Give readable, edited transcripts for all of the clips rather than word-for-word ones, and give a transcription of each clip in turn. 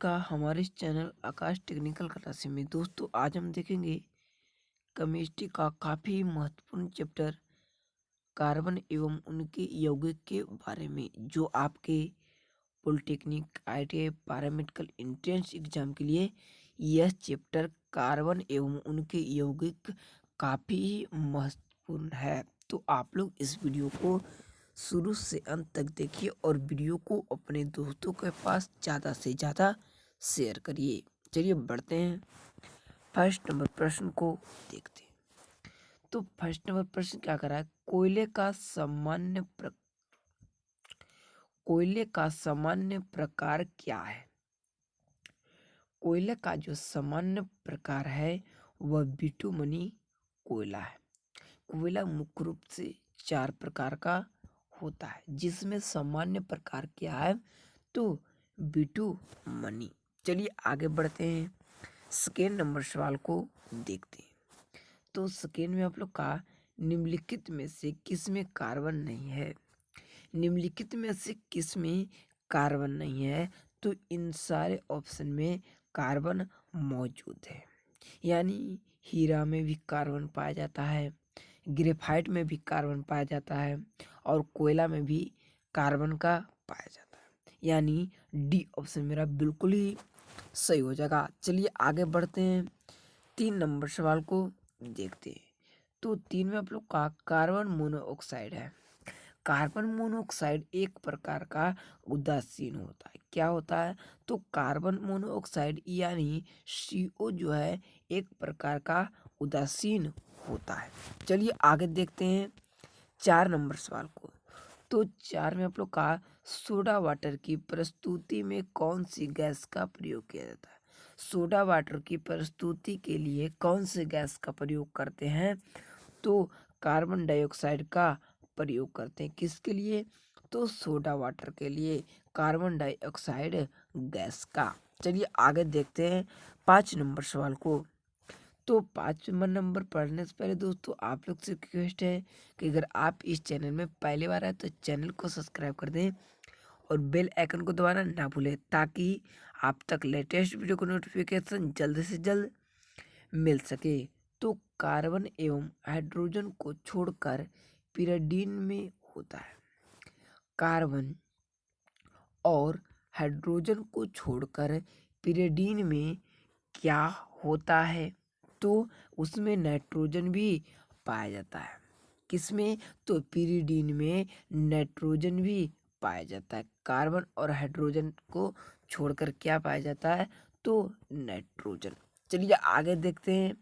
का हमारे इस चैनल आकाश टेक्निकल क्लासेस में दोस्तों आज हम देखेंगे केमिस्ट्री का काफ़ी महत्वपूर्ण चैप्टर कार्बन एवं उनके यौगिक के बारे में जो आपके polytechnic ITI paramedical entrance exam के लिए यह चैप्टर कार्बन एवं उनके यौगिक काफ़ी महत्वपूर्ण है। तो आप लोग इस वीडियो को शुरू से अंत तक देखिए और वीडियो को अपने दोस्तों के पास ज़्यादा से ज़्यादा शेयर करिए। चलिए बढ़ते हैं फर्स्ट नंबर प्रश्न को देखते हैं। तो फर्स्ट नंबर प्रश्न क्या कर रहा है, कोयले का सामान्य प्रकार क्या है। कोयले का जो सामान्य प्रकार है वह बिटुमनी कोयला है। कोयला मुख्य रूप से 4 प्रकार का होता है जिसमें सामान्य प्रकार क्या है तो बिटुमनी। चलिए आगे बढ़ते हैं, सेकेंड नंबर सवाल को देखते हैं। तो सेकेंड में आप लोग का निम्नलिखित में से किस में कार्बन नहीं है। निम्नलिखित में से किस में कार्बन नहीं है तो इन सारे ऑप्शन में कार्बन मौजूद है। यानी हीरा में भी कार्बन पाया जाता है, ग्रेफाइट में भी कार्बन पाया जाता है और कोयला में भी कार्बन का पाया जाता है। यानी डी ऑप्शन मेरा बिल्कुल ही सही हो जाएगा। चलिए आगे बढ़ते हैं, 3 नंबर सवाल को देखते हैं। तो 3 में आप लोग का कार्बन मोनोऑक्साइड है। कार्बन मोनोऑक्साइड एक प्रकार का उदासीन होता है। क्या होता है तो कार्बन मोनोऑक्साइड यानी CO जो है एक प्रकार का उदासीन होता है। चलिए आगे देखते हैं 4 नंबर सवाल को। तो 4 में आप लोग का सोडा वाटर की प्रस्तुति में कौन सी गैस का प्रयोग किया जाता है। सोडा वाटर की प्रस्तुति के लिए कौन से गैस का प्रयोग करते हैं तो कार्बन डाइऑक्साइड का प्रयोग करते हैं। किसके लिए तो सोडा वाटर के लिए कार्बन डाइऑक्साइड गैस का। चलिए आगे देखते हैं 5 नंबर सवाल को। तो 5 नंबर पढ़ने से पहले दोस्तों आप लोग से रिक्वेस्ट है कि अगर आप इस चैनल में पहली बार आए तो चैनल को सब्सक्राइब कर दें और बेल आइकन को दबाना ना भूलें ताकि आप तक लेटेस्ट वीडियो को नोटिफिकेशन जल्द से जल्द मिल सके। तो कार्बन एवं हाइड्रोजन को छोड़कर पिरियडीन में होता है। कार्बन और हाइड्रोजन को छोड़कर पिरियडीन में क्या होता है तो उसमें नाइट्रोजन भी पाया जाता है। किसमें तो पिरियडीन में नाइट्रोजन भी पाया जाता है। कार्बन और हाइड्रोजन को छोड़कर क्या पाया जाता है तो नाइट्रोजन। चलिए आगे देखते हैं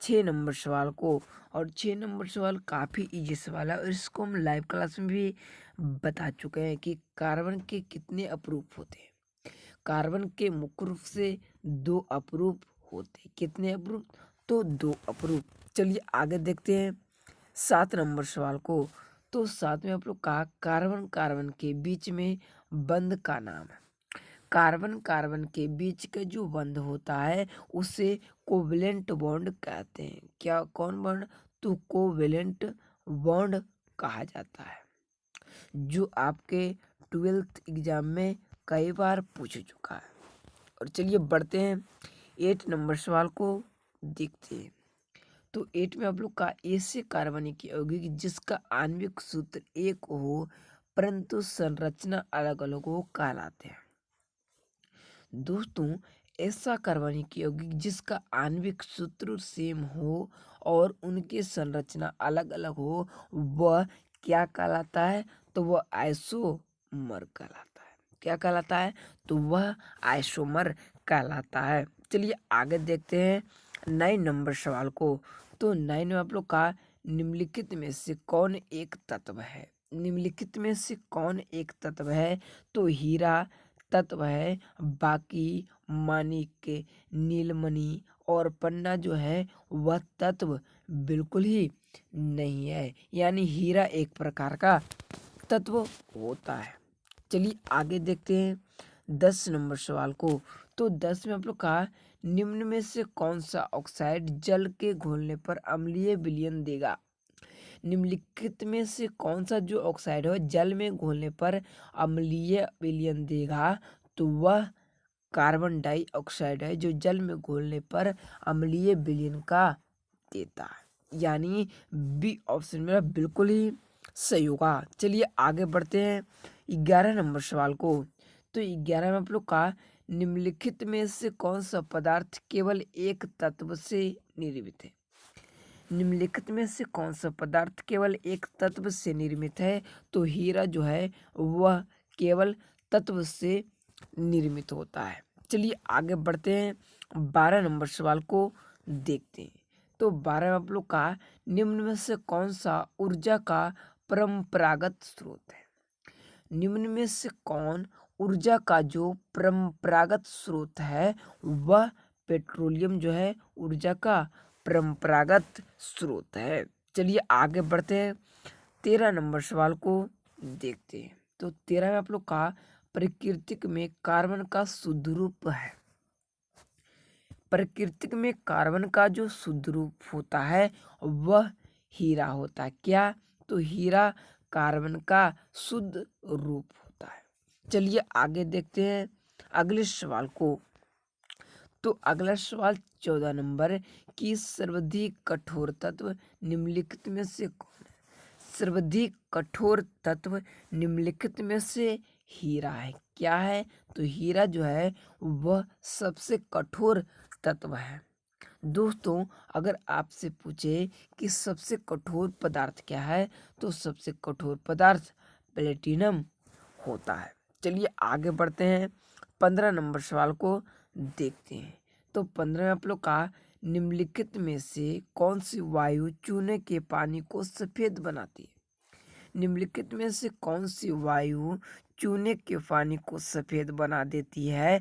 6 नंबर सवाल को। और 6 नंबर सवाल काफ़ी इजी सवाल है और इसको हम लाइव क्लास में भी बता चुके हैं कि कार्बन के कितने अपरूप होते हैं। कार्बन के मुख्य रूप से 2 अपरूप होते हैं। कितने अपरूप तो 2 अपरूप। चलिए आगे देखते हैं 7 नंबर सवाल को। तो 7 में आप लोग का कार्बन कार्बन के बीच में बंध का नाम है। कार्बन कार्बन के बीच का जो बंध होता है उसे कोवेलेंट बॉन्ड कहते हैं। क्या कौन बॉन्ड तो कोवेलेंट बॉन्ड कहा जाता है जो आपके 12th एग्जाम में कई बार पूछ चुका है। और चलिए बढ़ते हैं 8 नंबर सवाल को देखते हैं। तो 8 में आप लोग का ऐसे कार्बनिक यौगिक जिसका आणविक सूत्र एक हो परंतु संरचना अलग अलग हो कहलाते हैं। दोस्तों ऐसा कार्बनिक यौगिक जिसका आणविक सूत्र सेम हो और उनकी संरचना अलग अलग हो वह क्या कहलाता है तो वह आइसोमर कहलाता है। क्या कहलाता है तो वह आइसोमर कहलाता है। चलिए आगे देखते हैं 9 नंबर सवाल को। तो 9 में आप लोग का निम्नलिखित में से कौन एक तत्व है। निम्नलिखित में से कौन एक तत्व है तो हीरा तत्व है, बाकी माणिक्य नीलमणि और पन्ना जो है वह तत्व बिल्कुल ही नहीं है। यानी हीरा एक प्रकार का तत्व होता है। चलिए आगे देखते हैं 10 नंबर सवाल को। तो 10 में आप लोग का निम्न में से कौन सा ऑक्साइड जल के घुलने पर अम्लीय विलयन देगा। निम्नलिखित में से कौन सा जो ऑक्साइड है जल में घुलने पर अम्लीय विलयन देगा तो वह कार्बन डाइऑक्साइड है जो जल में घुलने पर अम्लीय विलयन का देता है। यानी बी ऑप्शन मेरा बिल्कुल ही सही होगा। चलिए आगे बढ़ते हैं 11 नंबर सवाल को। तो 11 में आप लोग का निम्नलिखित में से कौन सा पदार्थ केवल एक तत्व से निर्मित है? निम्नलिखित में से कौन सा पदार्थ केवल एक तत्व से निर्मित है? तो हीरा जो है वह केवल तत्व से निर्मित होता है। चलिए आगे बढ़ते हैं 12 नंबर सवाल को देखते हैं। तो 12 में आप लोग का निम्न में से कौन सा ऊर्जा का परंपरागत स्रोत है? निम्न में से कौन ऊर्जा का जो परंपरागत स्रोत है वह पेट्रोलियम जो है ऊर्जा का परंपरागत स्रोत है। चलिए आगे बढ़ते हैं 13 नंबर सवाल को देखते हैं। तो 13 में आप लोग का प्राकृतिक में कार्बन का शुद्ध रूप है। प्राकृतिक में कार्बन का जो शुद्ध रूप होता है वह हीरा होता है। क्या? तो हीरा कार्बन का शुद्ध रूप होता है। चलिए आगे देखते हैं अगले सवाल को। तो अगला सवाल 14 नंबर की सर्वाधिक कठोर तत्व निम्नलिखित में से कौन है? सर्वाधिक कठोर तत्व निम्नलिखित में से हीरा है। क्या है? तो हीरा जो है वह सबसे कठोर तत्व है। दोस्तों अगर आपसे पूछे कि सबसे कठोर पदार्थ क्या है तो सबसे कठोर पदार्थ प्लेटिनम होता है। चलिए आगे बढ़ते हैं 15 नंबर सवाल को देखते हैं। तो 15 में आप लोग का निम्नलिखित में से कौन सी वायु चूने के पानी को सफेद बनाती है? निम्नलिखित में से कौन सी वायु चूने के पानी को सफेद बना देती है?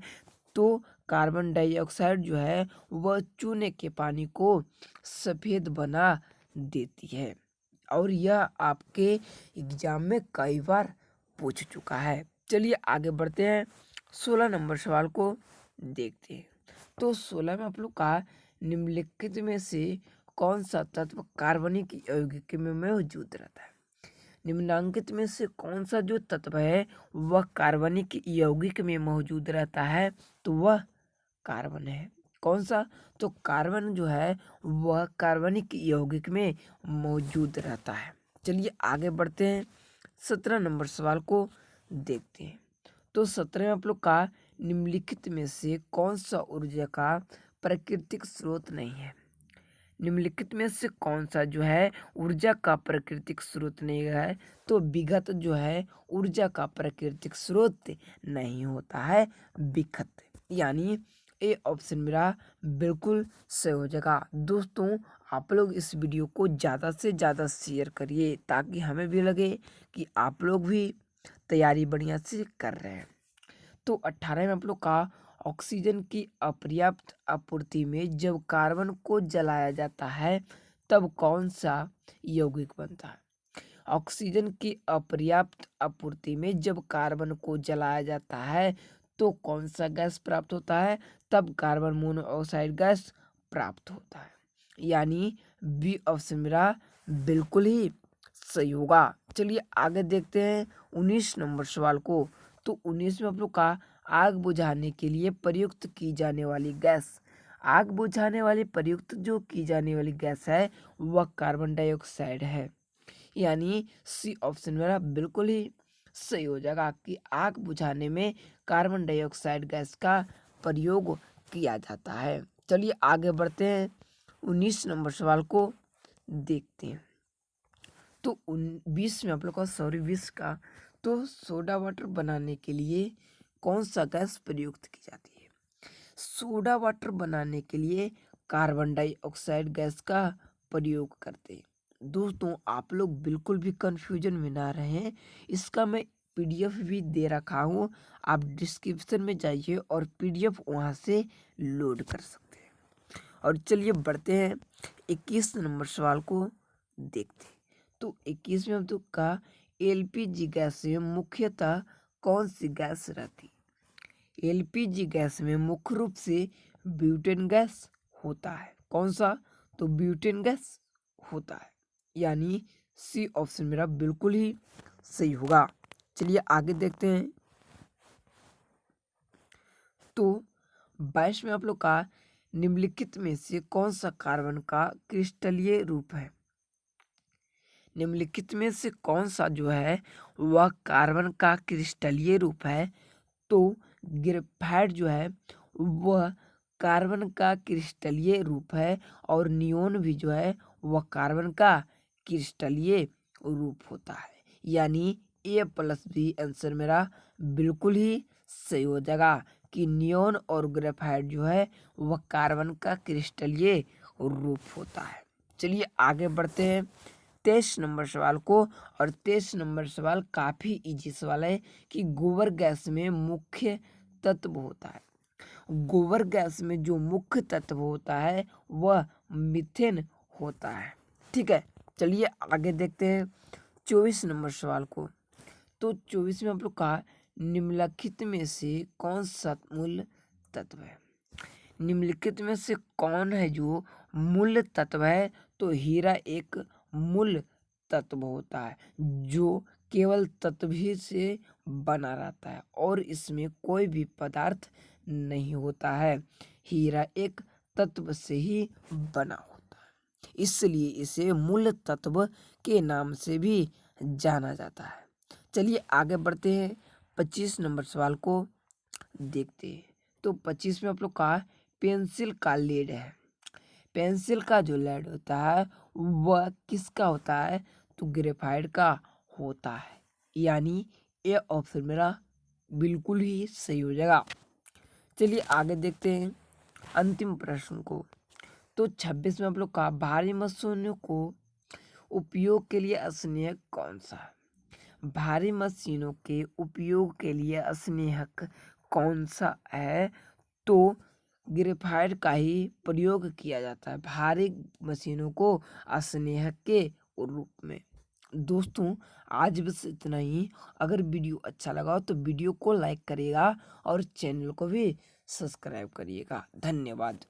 तो कार्बन डाइऑक्साइड जो है वह चूने के पानी को सफेद बना देती है और यह आपके एग्जाम में कई बार पूछ चुका है। चलिए आगे बढ़ते हैं 16 नंबर सवाल को देखते हैं। तो 16 में आप लोग का निम्नलिखित में से कौन सा तत्व कार्बनिक यौगिक में मौजूद रहता है? निम्नांकित में से कौन सा जो तत्व है वह कार्बनिक यौगिक में मौजूद रहता है? तो वह कार्बन है। कौन सा? तो कार्बन जो है वह कार्बनिक यौगिक में मौजूद रहता है। चलिए आगे बढ़ते हैं 17 नंबर सवाल को देखते हैं। तो 17 में आप लोग का निम्नलिखित में से कौन सा ऊर्जा का प्राकृतिक स्रोत नहीं है? निम्नलिखित में से कौन सा जो है ऊर्जा का प्राकृतिक स्रोत नहीं है? तो विघट जो है ऊर्जा का प्राकृतिक स्रोत नहीं होता है, विघट। यानी ए ऑप्शन मेरा बिल्कुल सही हो जाएगा। दोस्तों आप लोग इस वीडियो को ज़्यादा से ज़्यादा शेयर करिए ताकि हमें भी लगे कि आप लोग भी तैयारी बढ़िया से कर रहे हैं। तो 18 में आप लोग का ऑक्सीजन की अपर्याप्त आपूर्ति में जब कार्बन को जलाया जाता है तब कौन सा यौगिक बनता है? ऑक्सीजन की अपर्याप्त आपूर्ति में जब कार्बन को जलाया जाता है तो कौन सा गैस प्राप्त होता है? तब कार्बन मोनोऑक्साइड गैस प्राप्त होता है। यानी बी ऑप्शन मेरा बिल्कुल ही सही होगा। चलिए आगे देखते हैं 19 नंबर सवाल को। तो 19 में आप लोग का आग बुझाने के लिए प्रयुक्त की जाने वाली गैस, आग बुझाने वाली प्रयुक्त जो की जाने वाली गैस है वह कार्बन डाइऑक्साइड है। यानी सी ऑप्शन मेरा बिल्कुल ही सही हो जाएगा कि आग बुझाने में कार्बन डाइऑक्साइड गैस का प्रयोग किया जाता है। चलिए आगे बढ़ते हैं 19 नंबर सवाल को देखते हैं। तो 20 में आप लोग का 20 का तो सोडा वाटर बनाने के लिए कौन सा गैस प्रयुक्त की जाती है? सोडा वाटर बनाने के लिए कार्बन डाइऑक्साइड गैस का प्रयोग करते हैं। दोस्तों आप लोग बिल्कुल भी कंफ्यूजन में ना रहें, इसका मैं पीडीएफ भी दे रखा हूँ, आप डिस्क्रिप्शन में जाइए और पीडीएफ वहाँ से लोड कर सकते हैं। और चलिए बढ़ते हैं 21 नंबर सवाल को देखते हैं। तो 21 में हम तो का एलपीजी गैस में मुख्यतः कौन सी गैस रहती है? एलपीजी गैस में मुख्य रूप से ब्यूटेन गैस होता है। कौन सा? तो ब्यूटेन गैस होता है। यानी सी ऑप्शन मेरा बिल्कुल ही सही होगा। चलिए आगे देखते हैं तो 22 में आप लोग का निम्नलिखित में से कौन सा कार्बन का क्रिस्टलीय रूप है? निम्नलिखित में से कौन सा जो है वह कार्बन का क्रिस्टलीय रूप है? तो ग्रेफाइट जो है वह कार्बन का क्रिस्टलीय रूप है और नियोन भी जो है वह कार्बन का क्रिस्टलीय रूप होता है। यानी A+B आंसर मेरा बिल्कुल ही सही हो जाएगा कि नियोन और ग्रेफाइट जो है वह कार्बन का क्रिस्टलीय रूप होता है। चलिए आगे बढ़ते हैं 23 नंबर सवाल को। और 23 नंबर सवाल काफ़ी इजी सवाल है कि गोबर गैस में मुख्य तत्व होता है। गोबर गैस में जो मुख्य तत्व होता है वह मीथेन होता है। ठीक है, चलिए आगे देखते हैं 24 नंबर सवाल को। तो 24 में आप लोग का निम्नलिखित में से कौन सा मूल तत्व है? निम्नलिखित में से कौन है जो मूल तत्व है? तो हीरा एक मूल तत्व होता है जो केवल तत्व ही से बना रहता है और इसमें कोई भी पदार्थ नहीं होता है। हीरा एक तत्व से ही बना होता है, इसलिए इसे मूल तत्व के नाम से भी जाना जाता है। चलिए आगे बढ़ते हैं 25 नंबर सवाल को देखते हैं। तो 25 में आप लोग का पेंसिल का लेड है। पेंसिल का जो लेड होता है वह किसका होता है? तो ग्रेफाइट का होता है। यानी ए ऑप्शन मेरा बिल्कुल ही सही हो जाएगा। चलिए आगे देखते हैं अंतिम प्रश्न को। तो 26 में आप लोग का भारी मशीनों को उपयोग के लिए स्नेहक कौन सा है? भारी मशीनों के उपयोग के लिए स्नेहक कौन सा है? तो ग्रेफाइट का ही प्रयोग किया जाता है भारी मशीनों को स्नेहक के रूप में। दोस्तों आज बस इतना ही। अगर वीडियो अच्छा लगा हो तो वीडियो को लाइक करिएगा और चैनल को भी सब्सक्राइब करिएगा। धन्यवाद।